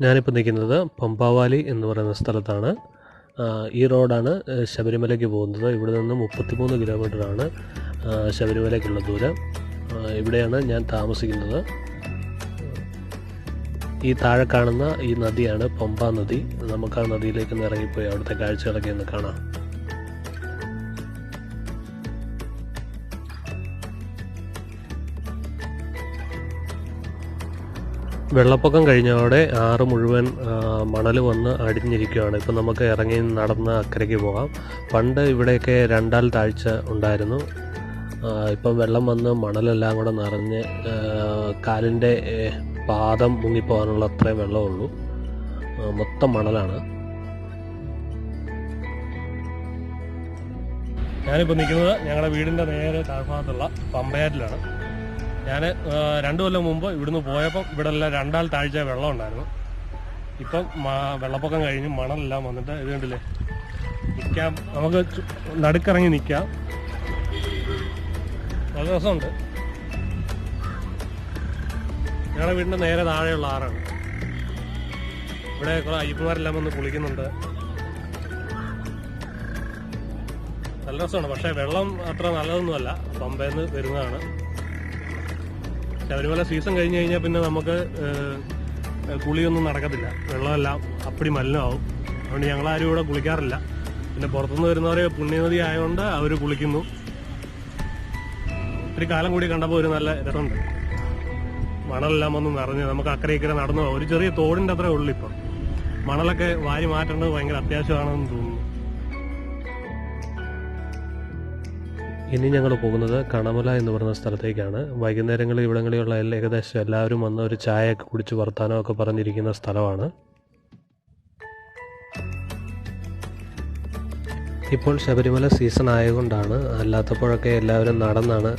ഞാനിപ്പോൾ നിൽക്കുന്നത് പമ്പാവാലി എന്ന് പറയുന്ന സ്ഥലത്താണ്. ഈ റോഡാണ് ശബരിമലയ്ക്ക് പോകുന്നത്. ഇവിടെ നിന്ന് 33 കിലോമീറ്ററാണ് ശബരിമലയ്ക്കുള്ള ദൂരം. ഇവിടെയാണ് ഞാൻ താമസിക്കുന്നത്. ഈ താഴെ കാണുന്ന ഈ നദിയാണ് പമ്പ നദി. നമുക്ക് ആ നദിയിലേക്ക് ഒന്ന് ഇറങ്ങിപ്പോയി അവിടുത്തെ കാഴ്ചകളൊക്കെ ഒന്ന് കാണാം. വെള്ളപ്പൊക്കം കഴിഞ്ഞതോടെ ആറ് മുഴുവൻ മണൽ വന്ന് അടിഞ്ഞിരിക്കുകയാണ്. ഇപ്പം നമുക്ക് ഇറങ്ങി നടന്ന് അക്കരയ്ക്ക് പോകാം. പണ്ട് ഇവിടെയൊക്കെ രണ്ടാൽ താഴ്ച ഉണ്ടായിരുന്നു. ഇപ്പം വെള്ളം വന്ന് മണലെല്ലാം കൂടെ നിറഞ്ഞ് കാലിൻ്റെ പാദം മുങ്ങിപ്പോകാനുള്ള അത്രയും വെള്ളമുള്ളൂ. മൊത്തം മണലാണ്. ഞാനിപ്പോൾ നിൽക്കുന്നത് ഞങ്ങളുടെ വീടിൻ്റെ നേരെ താഴ്ഭാഗത്തുള്ള പമ്പയാറ്റിലാണ്. ഞാൻ 2 കൊല്ലം മുമ്പ് ഇവിടുന്ന് പോയപ്പം ഇവിടെ എല്ലാം രണ്ടാൽ താഴ്ച വെള്ളം ഉണ്ടായിരുന്നു. ഇപ്പം വെള്ളപ്പൊക്കം കഴിഞ്ഞ് മണലെല്ലാം വന്നിട്ട് ഇത് കണ്ടില്ലേ, നിൽക്കാം, നമുക്ക് നടുക്കിറങ്ങി നിൽക്കാം. നല്ല രസമുണ്ട്. ഞങ്ങളുടെ വീടിൻ്റെ നേരെ താഴെയുള്ള ആറാണ്. ഇവിടെ കുറെ അയ്യപ്പന്മാരെല്ലാം വന്ന് കുളിക്കുന്നുണ്ട്. നല്ല രസമാണ്. പക്ഷേ വെള്ളം അത്ര നല്ലതൊന്നുമല്ല. പമ്പയിൽ നിന്ന് വരുന്നതാണ്. ശബരിമല സീസൺ കഴിഞ്ഞ് കഴിഞ്ഞാൽ പിന്നെ നമുക്ക് കുളിയൊന്നും നടക്കത്തില്ല. വെള്ളമെല്ലാം അപ്പടി മലിനമാവും. അതുകൊണ്ട് ഞങ്ങളാരും ഇവിടെ കുളിക്കാറില്ല. പിന്നെ പുറത്തുനിന്ന് വരുന്നവരെ പുണ്യനദി ആയതുകൊണ്ട് അവർ കുളിക്കുന്നു. ഒരു കാലം കൂടി കണ്ടപ്പോൾ ഒരു നല്ല രസമുണ്ട്. മണലെല്ലാം ഒന്ന് നിറഞ്ഞ് നമുക്ക് അക്കരെ ഇക്കരെ നടന്നു പോകാം. ഒരു ചെറിയ തോടിൻ്റെ അത്രേ ഉള്ളൂ. ഇപ്പം മണലൊക്കെ വാരി മാറ്റേണ്ടത് ഭയങ്കര അത്യാവശ്യമാണെന്ന് തോന്നുന്നു. ഇനി ഞങ്ങൾ പോകുന്നത് കണമല എന്ന് പറയുന്ന സ്ഥലത്തേക്കാണ്. വൈകുന്നേരങ്ങളിൽ ഇവിടങ്ങളിലുള്ള ഏകദേശം എല്ലാവരും വന്ന് ഒരു ചായയൊക്കെ കുടിച്ച് വർത്താനമൊക്കെ പറഞ്ഞിരിക്കുന്ന സ്ഥലമാണ്. ഇപ്പോൾ ശബരിമല സീസൺ ആയതുകൊണ്ടാണ്. അല്ലാത്തപ്പോഴൊക്കെ എല്ലാവരും നടന്നാണ്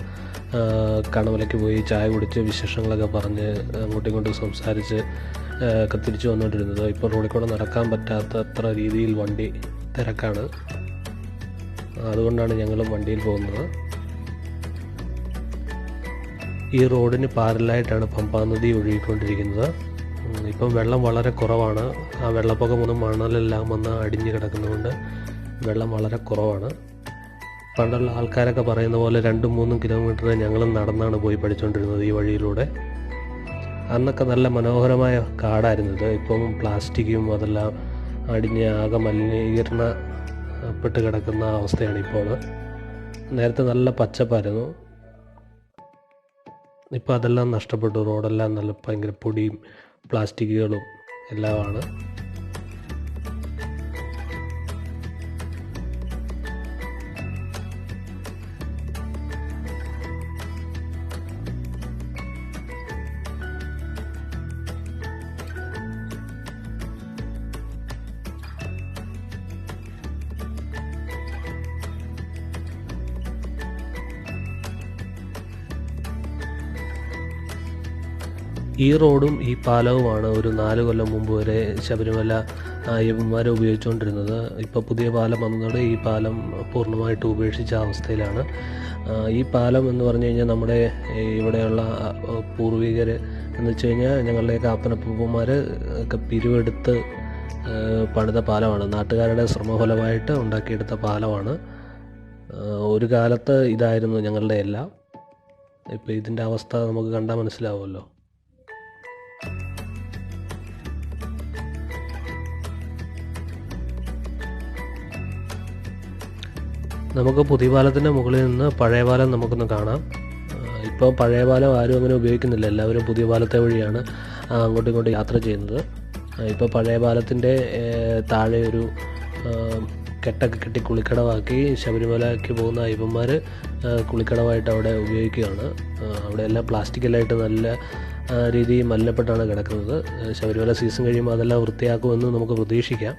കണമലയ്ക്ക് പോയി ചായ കുടിച്ച് വിശേഷങ്ങളൊക്കെ പറഞ്ഞ് അങ്ങോട്ടും ഇങ്ങോട്ടും സംസാരിച്ച് ഒക്കെ തിരിച്ചു വന്നുകൊണ്ടിരുന്നത്. ഇപ്പോൾ റോഡിൽ കൂടെ നടക്കാൻ പറ്റാത്തത്ര രീതിയിൽ വണ്ടി തിരക്കാണ്. അതുകൊണ്ടാണ് ഞങ്ങളും വണ്ടിയിൽ പോകുന്നത്. ഈ റോഡിന് പാരലായിട്ടാണ് പമ്പാ നദി ഒഴുകിക്കൊണ്ടിരിക്കുന്നത്. ഇപ്പം വെള്ളം വളരെ കുറവാണ്. ആ വെള്ളപ്പൊക്കം വന്ന് മണലെല്ലാം വന്ന് അടിഞ്ഞു കിടക്കുന്നതുകൊണ്ട് വെള്ളം വളരെ കുറവാണ്. പണ്ടുള്ള ആൾക്കാരൊക്കെ പറയുന്ന പോലെ 2-3 കിലോമീറ്റർ ഞങ്ങളും നടന്നാണ് പോയി പഠിച്ചുകൊണ്ടിരുന്നത് ഈ വഴിയിലൂടെ. അന്നൊക്കെ നല്ല മനോഹരമായ കാടായിരുന്നു ഇത്. ഇപ്പം പ്ലാസ്റ്റിക്കും അതെല്ലാം അടിഞ്ഞ് ആകെ മലിനീകരണപ്പെട്ട് കിടക്കുന്ന അവസ്ഥയാണ് ഇപ്പോൾ. നേരത്തെ നല്ല പച്ചപ്പായിരുന്നു. ഇപ്പോൾ അതെല്ലാം നഷ്ടപ്പെട്ടു. റോഡെല്ലാം നല്ല ഭയങ്കര പൊടിയും പ്ലാസ്റ്റിക്കുകളും എല്ലാമാണ്. ഈ റോഡും ഈ പാലവുമാണ് ഒരു 4 കൊല്ലം മുമ്പ് വരെ ശബരിമല അയ്യപ്പന്മാരെ ഉപയോഗിച്ചുകൊണ്ടിരുന്നത്. ഇപ്പോൾ പുതിയ പാലം വന്നതോടെ ഈ പാലം പൂർണ്ണമായിട്ട് ഉപേക്ഷിച്ച അവസ്ഥയിലാണ്. ഈ പാലം എന്ന് പറഞ്ഞു കഴിഞ്ഞാൽ നമ്മുടെ ഇവിടെയുള്ള പൂർവികർ എന്ന് വെച്ച് കഴിഞ്ഞാൽ ഞങ്ങളുടെയൊക്കെ അപ്പനപ്പൂപ്പന്മാർ ഒക്കെ പിരിവെടുത്ത് പണിത പാലമാണ്. നാട്ടുകാരുടെ ശ്രമഫലമായിട്ട് ഉണ്ടാക്കിയെടുത്ത പാലമാണ്. ഒരു കാലത്ത് ഇതായിരുന്നു ഞങ്ങളുടെ എല്ലാം. ഇപ്പോൾ ഇതിൻ്റെ അവസ്ഥ നമുക്ക് കണ്ടാൽ മനസ്സിലാവുമല്ലോ. നമുക്ക് പുതിയ പാലത്തിൻ്റെ മുകളിൽ നിന്ന് പഴയ പാലം നമുക്കൊന്ന് കാണാം. ഇപ്പോൾ പഴയ പാലം ആരും അങ്ങനെ ഉപയോഗിക്കുന്നില്ല. എല്ലാവരും പുതിയ പാലത്തെ വഴിയാണ് അങ്ങോട്ടും ഇങ്ങോട്ടും യാത്ര ചെയ്യുന്നത്. ഇപ്പോൾ പഴയ പാലത്തിൻ്റെ താഴെ ഒരു കെട്ടൊക്കെ കെട്ടി കുളിക്കടവാക്കി ശബരിമലയ്ക്ക് പോകുന്ന അയ്യപ്പന്മാർ കുളിക്കടവായിട്ട് അവിടെ ഉപയോഗിക്കുകയാണ്. അവിടെ എല്ലാം പ്ലാസ്റ്റിക്കെല്ലാമായിട്ട് നല്ല രീതിയിൽ മലിനപ്പെട്ടാണ് കിടക്കുന്നത്. ശബരിമല സീസൺ കഴിയുമ്പോൾ അതെല്ലാം വൃത്തിയാക്കുമെന്ന് നമുക്ക് പ്രതീക്ഷിക്കാം.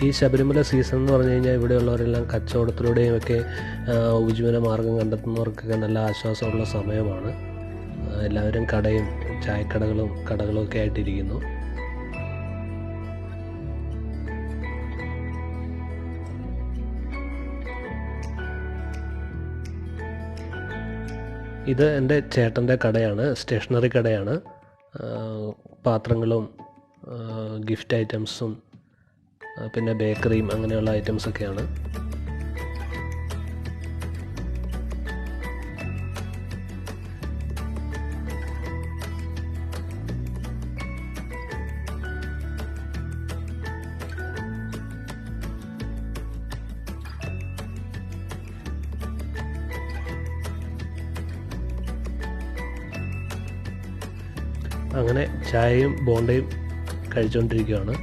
ഈ ശബരിമല സീസൺ എന്ന് പറഞ്ഞു കഴിഞ്ഞാൽ ഇവിടെയുള്ളവരെല്ലാം കച്ചവടത്തിലൂടെയും ഒക്കെ ഉപജീവന മാർഗം കണ്ടെത്തുന്നവർക്കൊക്കെ നല്ല ആശ്വാസമുള്ള സമയമാണ്. എല്ലാവരും കടയും കടകളും ഒക്കെ ആയിട്ടിരിക്കുന്നു. ഇത് എൻ്റെ ചേട്ടൻ്റെ കടയാണ്, സ്റ്റേഷനറി കടയാണ്. പാത്രങ്ങളും ഗിഫ്റ്റ് ഐറ്റംസും പിന്നെ ബേക്കറിയും അങ്ങനെയുള്ള ഐറ്റംസൊക്കെയാണ്. അങ്ങനെ ചായയും ബോണ്ടയും കഴിച്ചുകൊണ്ടിരിക്കുകയാണ്.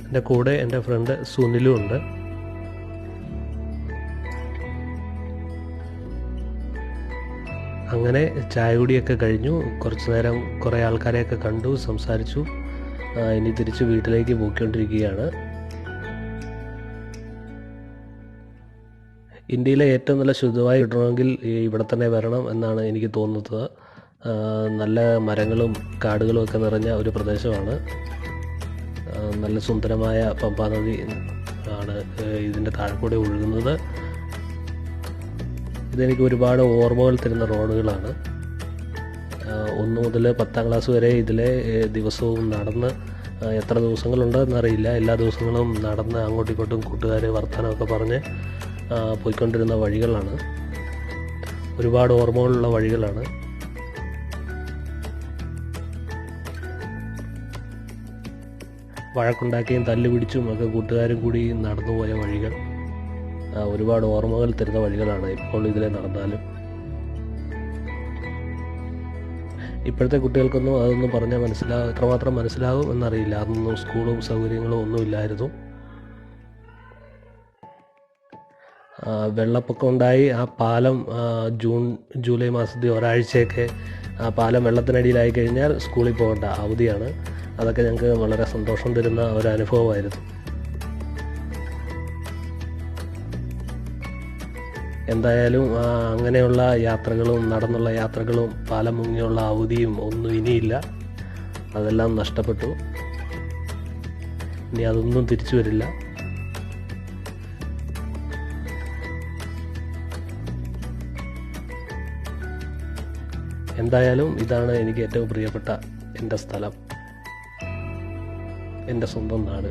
എൻ്റെ കൂടെ എൻ്റെ ഫ്രണ്ട് സുനിലും ഉണ്ട്. അങ്ങനെ ചായ കുടിയൊക്കെ കഴിഞ്ഞു. കുറച്ച് നേരം കുറേ ആൾക്കാരെയൊക്കെ കണ്ടു, സംസാരിച്ചു. ഇനി തിരിച്ച് വീട്ടിലേക്ക് പോയിക്കൊണ്ടിരിക്കുകയാണ്. ഇന്ത്യയിലെ ഏറ്റവും നല്ല ശുദ്ധവായു കിട്ടണമെങ്കിൽ ഇവിടെ തന്നെ വരണം എന്നാണ് എനിക്ക് തോന്നുന്നത്. നല്ല മരങ്ങളും കാടുകളും ഒക്കെ നിറഞ്ഞ ഒരു പ്രദേശമാണ്. നല്ല സുന്ദരമായ പമ്പാ നദി ആണ് ഇതിൻ്റെ താഴെക്കൂടെ ഒഴുകുന്നത്. ഇതെനിക്ക് ഒരുപാട് ഓർമ്മകൾ തരുന്ന റോഡുകളാണ്. 1 മുതൽ 10ാം ക്ലാസ് വരെ ഇതിലെ ദിവസവും നടന്ന് എത്ര ദിവസങ്ങളുണ്ടെന്നറിയില്ല, എല്ലാ ദിവസങ്ങളും നടന്ന് അങ്ങോട്ടും ഇങ്ങോട്ടും കൂട്ടുകാർ വർത്തമാനമൊക്കെ പറഞ്ഞ് പോയിക്കൊണ്ടിരുന്ന വഴികളാണ്. ഒരുപാട് ഓർമ്മകളുള്ള വഴികളാണ്. വഴക്കുണ്ടാക്കിയും തല്ലുപിടിച്ചും ഒക്കെ കൂട്ടുകാരും കൂടി നടന്നു പോയ വഴികൾ ഒരുപാട് ഓർമ്മകൾ തരുന്ന വഴികളാണ് ഇപ്പോൾ ഇതിലെ നടന്നാലും. ഇപ്പോഴത്തെ കുട്ടികൾക്കൊന്നും അതൊന്നും പറഞ്ഞാൽ എത്രമാത്രം മനസ്സിലാകും എന്നറിയില്ല. അതൊന്നും സ്കൂളും സൗകര്യങ്ങളും ഒന്നുമില്ലായിരുന്നു. വെള്ളപ്പൊക്കം ഉണ്ടായി ആ പാലം ജൂലൈ മാസത്തിൽ ഒരാഴ്ചയൊക്കെ ആ പാലം വെള്ളത്തിനടിയിലായി കഴിഞ്ഞാൽ സ്കൂളിൽ പോകേണ്ട, അവധിയാണ്. അതൊക്കെ ഞങ്ങൾക്ക് വളരെ സന്തോഷം തരുന്ന ഒരനുഭവമായിരുന്നു. എന്തായാലും അങ്ങനെയുള്ള യാത്രകളും നടന്നുള്ള യാത്രകളും പാലം മുങ്ങിയുള്ള അവധിയും ഒന്നും ഇനിയില്ല. അതെല്ലാം നഷ്ടപ്പെട്ടു. ഇനി അതൊന്നും തിരിച്ചു വരില്ല. എന്തായാലും ഇതാണ് എനിക്ക് ഏറ്റവും പ്രിയപ്പെട്ട എൻ്റെ സ്ഥലം, എൻ്റെ സ്വന്തം നാട്.